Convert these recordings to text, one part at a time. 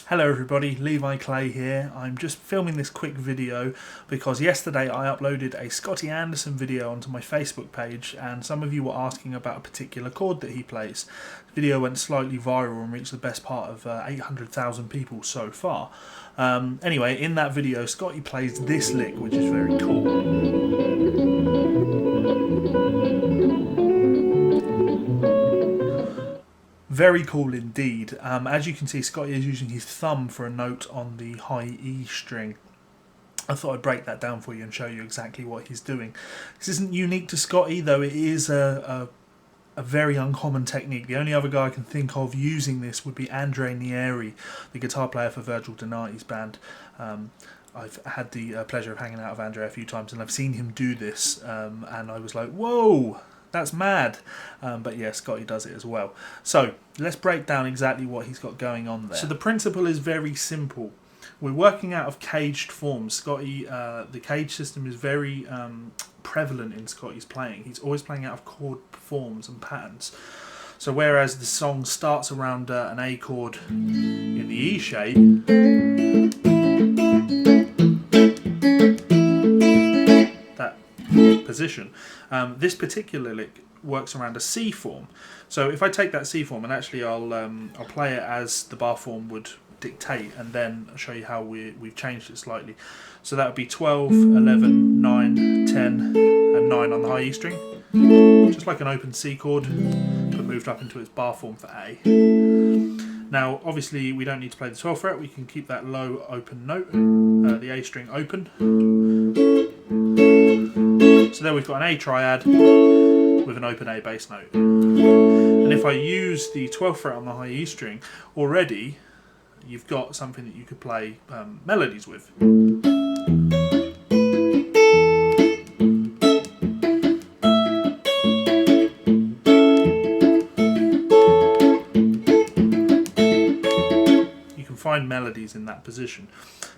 Hello everybody, Levi Clay here. I'm just filming this quick video because yesterday I uploaded a Scotty Anderson video onto my Facebook page and some of you were asking about a particular chord that he plays. The video went slightly viral and reached the best part of 800,000 people so far. Anyway, in that video Scotty plays this lick, which is very cool. Very cool indeed. As you can see, Scotty is using his thumb for a note on the high E string. I thought I'd break that down for you and show you exactly what he's doing. This isn't unique to Scotty, though it is a very uncommon technique. The only other guy I can think of using this would be Andre Nieri, the guitar player for Virgil Donati's band. I've had the pleasure of hanging out with Andre a few times and I've seen him do this and I was like, whoa! That's mad. But yeah, Scotty does it as well. So let's break down exactly what he's got going on there. So the principle is very simple. We're working out of caged forms. Scotty, the cage system is very prevalent in Scotty's playing. He's always playing out of chord forms and patterns. So whereas the song starts around an A chord in the E shape, position. This particular lick works around a C form. So if I take that C form and actually I'll play it as the bar form would dictate and then I'll show you how we've changed it slightly. So that would be 12, 11, 9, 10 and 9 on the high E string. Just like an open C chord but moved up into its bar form for A. Now obviously we don't need to play the 12th fret, we can keep that low open note, the A string open. So there we've got an A triad with an open A bass note. And if I use the 12th fret on the high E string, already you've got something that you could play melodies with. You can find melodies in that position.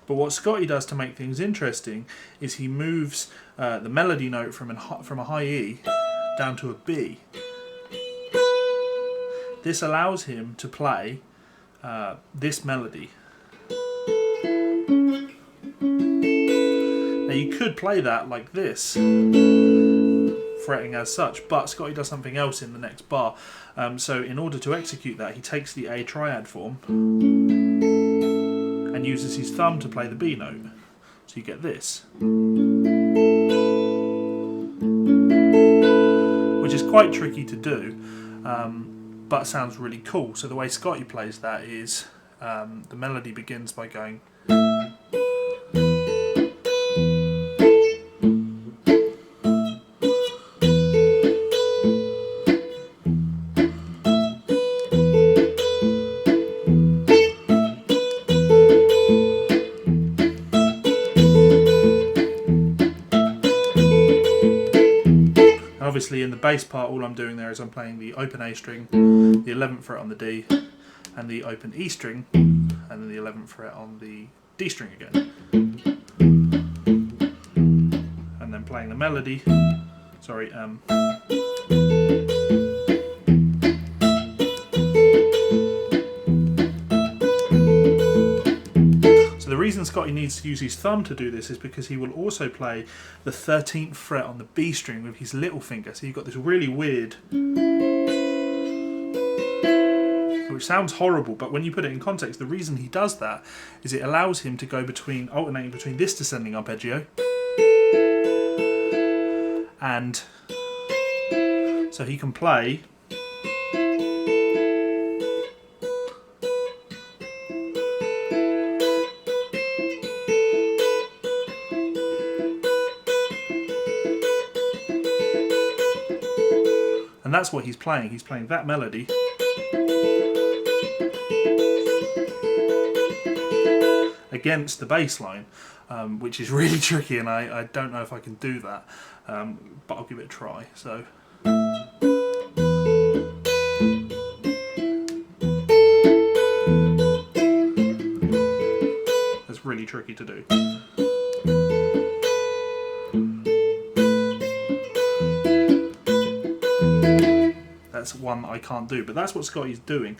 But what Scotty does to make things interesting is he moves the melody note from a high E down to a B. This allows him to play this melody. Now you could play that like this, fretting as such, but Scotty does something else in the next bar. So in order to execute that, he takes the A triad form and uses his thumb to play the B note. So you get this. Which is quite tricky to do, but sounds really cool. So the way Scotty plays that is the melody begins by going. Obviously in the bass part all I'm doing there is I'm playing the open A string, the 11th fret on the D and the open E string and then the 11th fret on the D string again. And then playing the melody, sorry, the reason Scotty needs to use his thumb to do this is because he will also play the 13th fret on the B string with his little finger. So you've got this really weird, which sounds horrible, but when you put it in context, the reason he does that is it allows him to go between, alternating between this descending arpeggio and so he can play and that's what he's playing. He's playing that melody against the bass line, which is really tricky and I don't know if I can do that, but I'll give it a try. So that's really tricky to do. That's one I can't do, but that's what Scotty's doing.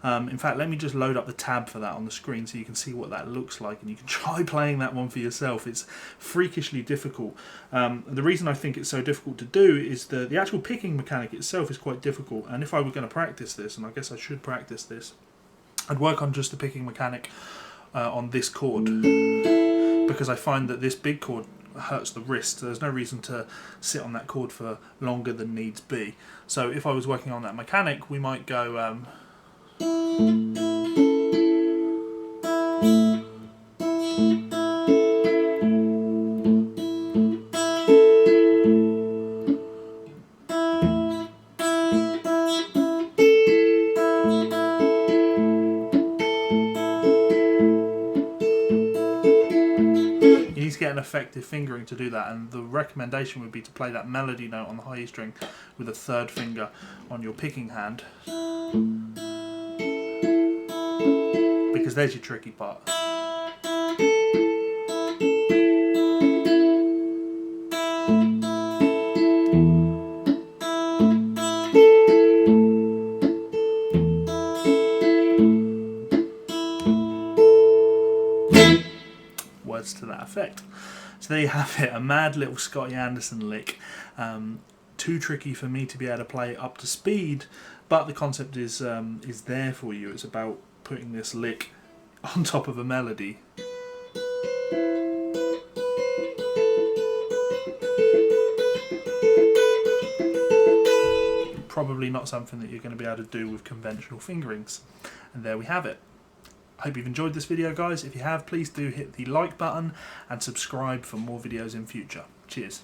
In fact, let me just load up the tab for that on the screen so you can see what that looks like, and you can try playing that one for yourself. It's freakishly difficult. The reason I think it's so difficult to do is the actual picking mechanic itself is quite difficult, and if I were going to practice this, and I guess I should practice this, I'd work on just the picking mechanic on this chord, because I find that this big chord hurts the wrist. There's no reason to sit on that chord for longer than needs be. So if I was working on that mechanic, we might go get an effective fingering to do that, and the recommendation would be to play that melody note on the high E string with a third finger on your picking hand, because there's your tricky part. Words to that effect. So there you have it, a mad little Scotty Anderson lick. Too tricky for me to be able to play up to speed, but the concept is there for you. It's about putting this lick on top of a melody. Probably not something that you're going to be able to do with conventional fingerings. And there we have it. I hope you've enjoyed this video, guys. If you have, please do hit the like button and subscribe for more videos in future. Cheers.